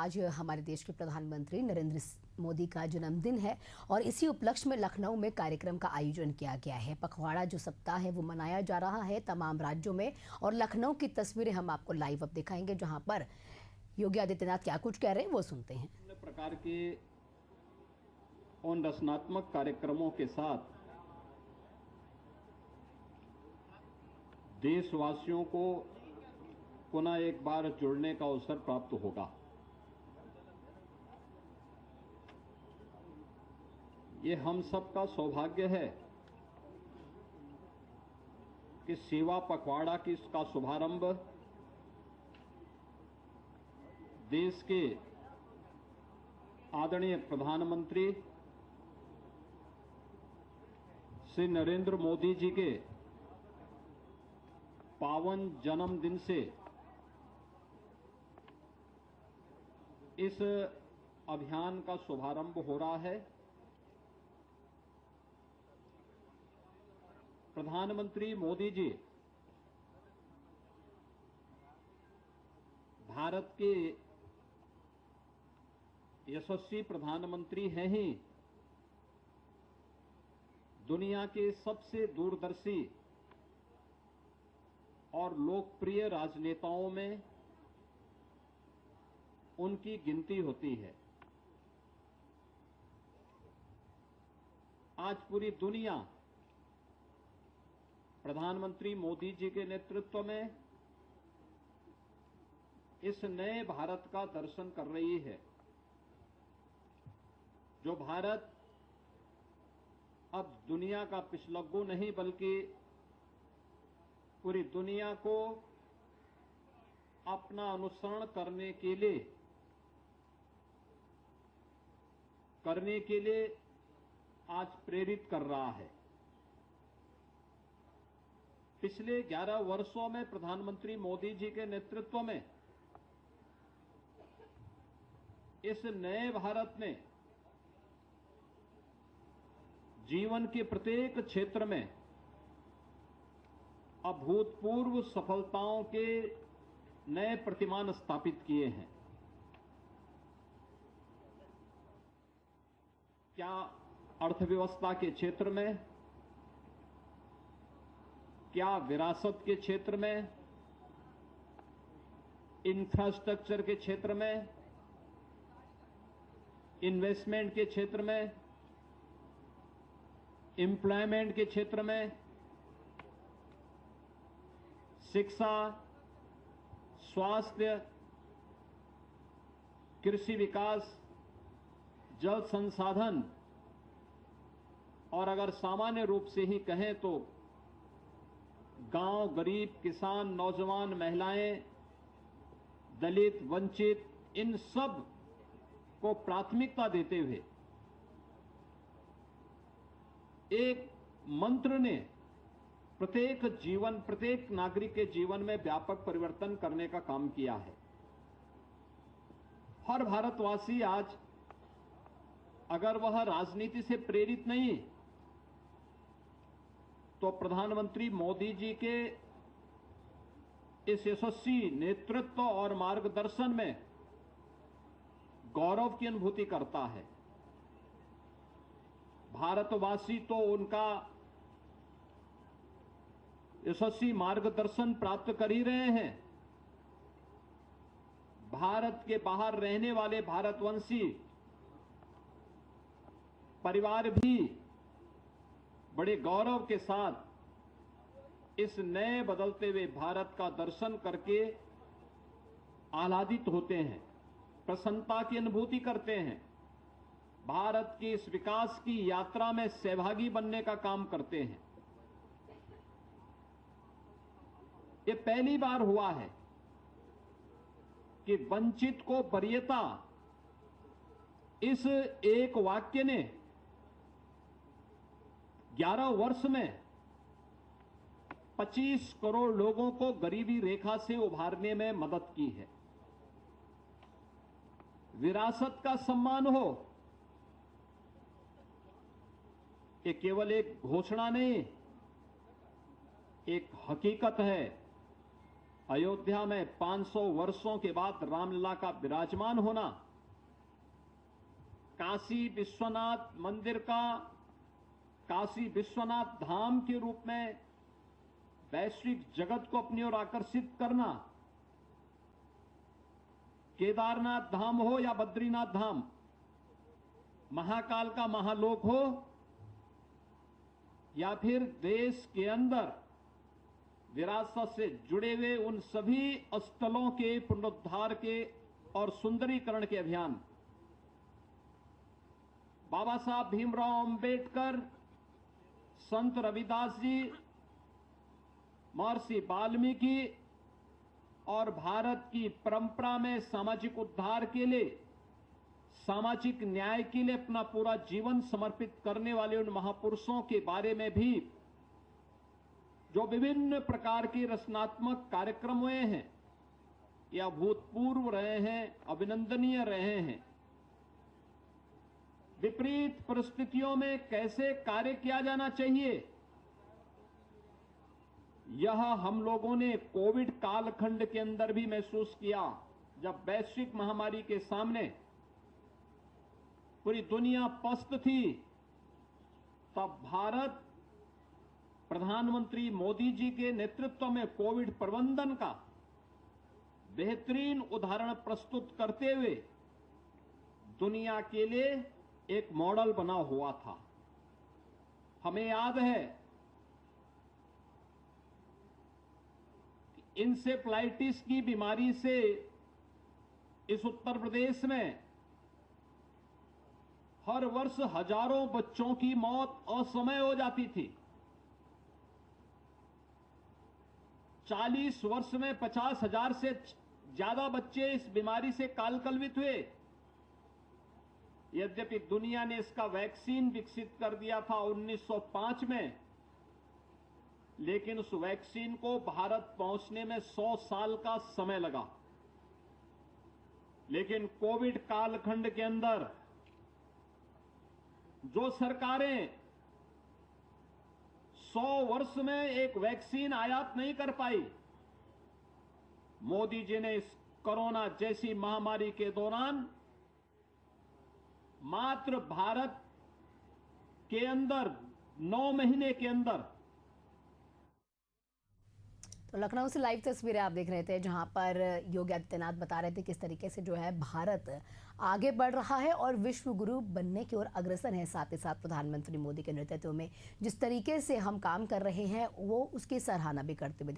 आज हमारे देश के प्रधानमंत्री नरेंद्र मोदी का जन्मदिन है और इसी उपलक्ष्य में लखनऊ में कार्यक्रम का आयोजन किया गया है। पखवाड़ा जो सप्ताह है वो मनाया जा रहा है तमाम राज्यों में और लखनऊ की तस्वीरें हम आपको लाइव अब दिखाएंगे, जहां पर योगी आदित्यनाथ क्या कुछ कह रहे हैं वो सुनते हैं। विभिन्न प्रकार के उन रचनात्मक कार्यक्रमों के साथ देशवासियों को पुनः एक बार जुड़ने का अवसर प्राप्त होगा। ये हम सबका सौभाग्य है कि सेवा पखवाड़ा की इसका शुभारंभ देश के आदरणीय प्रधानमंत्री श्री नरेंद्र मोदी जी के पावन जन्मदिन से इस अभियान का शुभारंभ हो रहा है। प्रधानमंत्री मोदी जी भारत के यशस्वी प्रधानमंत्री हैं ही दुनिया के सबसे दूरदर्शी और लोकप्रिय राजनेताओं में उनकी गिनती होती है। आज पूरी दुनिया प्रधानमंत्री मोदी जी के नेतृत्व में इस नए भारत का दर्शन कर रही है, जो भारत अब दुनिया का पिछलग्गू नहीं बल्कि पूरी दुनिया को अपना अनुसरण करने के लिए आज प्रेरित कर रहा है। पिछले 11 वर्षों में प्रधानमंत्री मोदी जी के नेतृत्व में इस नए भारत ने जीवन के प्रत्येक क्षेत्र में अभूतपूर्व सफलताओं के नए प्रतिमान स्थापित किए हैं। क्या अर्थव्यवस्था के क्षेत्र में, क्या विरासत के क्षेत्र में, इंफ्रास्ट्रक्चर के क्षेत्र में, इन्वेस्टमेंट के क्षेत्र में, एम्प्लॉयमेंट के क्षेत्र में, शिक्षा, स्वास्थ्य, कृषि विकास, जल संसाधन और अगर सामान्य रूप से ही कहें तो गांव, गरीब, किसान, नौजवान, महिलाएं, दलित, वंचित, इन सब को प्राथमिकता देते हुए एक मंत्र ने प्रत्येक नागरिक के जीवन में व्यापक परिवर्तन करने का काम किया है। हर भारतवासी आज अगर वह राजनीति से प्रेरित नहीं तो प्रधानमंत्री मोदी जी के इस यशस्वी नेतृत्व और मार्गदर्शन में गौरव की अनुभूति करता है। भारतवासी तो उनका यशस्वी मार्गदर्शन प्राप्त कर ही रहे हैं। भारत के बाहर रहने वाले भारतवंशी परिवार भी बड़े गौरव के साथ इस नए बदलते हुए भारत का दर्शन करके आह्लादित होते हैं, प्रसन्नता की अनुभूति करते हैं, भारत की इस विकास की यात्रा में सहभागी बनने का काम करते हैं। ये पहली बार हुआ है कि वंचित को वरीयता इस एक वाक्य ने 11 वर्ष में 25 करोड़ लोगों को गरीबी रेखा से उभारने में मदद की है। विरासत का सम्मान हो, ये केवल एक घोषणा नहीं, एक हकीकत है अयोध्या में 500 वर्षों के बाद रामलला का विराजमान होना, काशी विश्वनाथ मंदिर का काशी विश्वनाथ धाम के रूप में वैश्विक जगत को अपनी ओर आकर्षित करना, केदारनाथ धाम हो या बद्रीनाथ धाम, महाकाल का महालोक हो या फिर देश के अंदर विरासत से जुड़े हुए उन सभी स्थलों के पुनरुद्धार के और सुंदरीकरण के अभियान, बाबा साहब भीमराव अंबेडकर, संत रविदास जी, महर्षि वाल्मीकि और भारत की परंपरा में सामाजिक उद्धार के लिए, सामाजिक न्याय के लिए अपना पूरा जीवन समर्पित करने वाले उन महापुरुषों के बारे में भी जो विभिन्न प्रकार के रचनात्मक कार्यक्रम हुए हैं या भूतपूर्व रहे हैं, अभिनंदनीय रहे हैं। विपरीत परिस्थितियों में कैसे कार्य किया जाना चाहिए, यह हम लोगों ने कोविड कालखंड के अंदर भी महसूस किया। जब वैश्विक महामारी के सामने पूरी दुनिया पस्त थी, तब भारत प्रधानमंत्री मोदी जी के नेतृत्व में कोविड प्रबंधन का बेहतरीन उदाहरण प्रस्तुत करते हुए दुनिया के लिए एक मॉडल बना हुआ था। हमें याद है इंसेफ्लाइटिस की बीमारी से इस उत्तर प्रदेश में हर वर्ष हजारों बच्चों की मौत असमय हो जाती थी। 40 वर्ष में 50,000 से ज्यादा बच्चे इस बीमारी से कालकलवित हुए। यद्यपि दुनिया ने इसका वैक्सीन विकसित कर दिया था 1905 में, लेकिन उस वैक्सीन को भारत पहुंचने में 100 साल का समय लगा। लेकिन कोविड कालखंड के अंदर जो सरकारें 100 वर्ष में एक वैक्सीन आयात नहीं कर पाई, मोदी जी ने इस कोरोना जैसी महामारी के दौरान मात्र भारत के अंदर 9 महीने के अंदर। तो लखनऊ से लाइव तस्वीरें आप देख रहे थे, जहां पर योगी आदित्यनाथ बता रहे थे किस तरीके से जो है भारत आगे बढ़ रहा है और विश्व गुरु बनने की ओर अग्रसर है। साथ ही साथ प्रधानमंत्री मोदी के नेतृत्व में जिस तरीके से हम काम कर रहे हैं वो उसकी सराहना भी करते हुए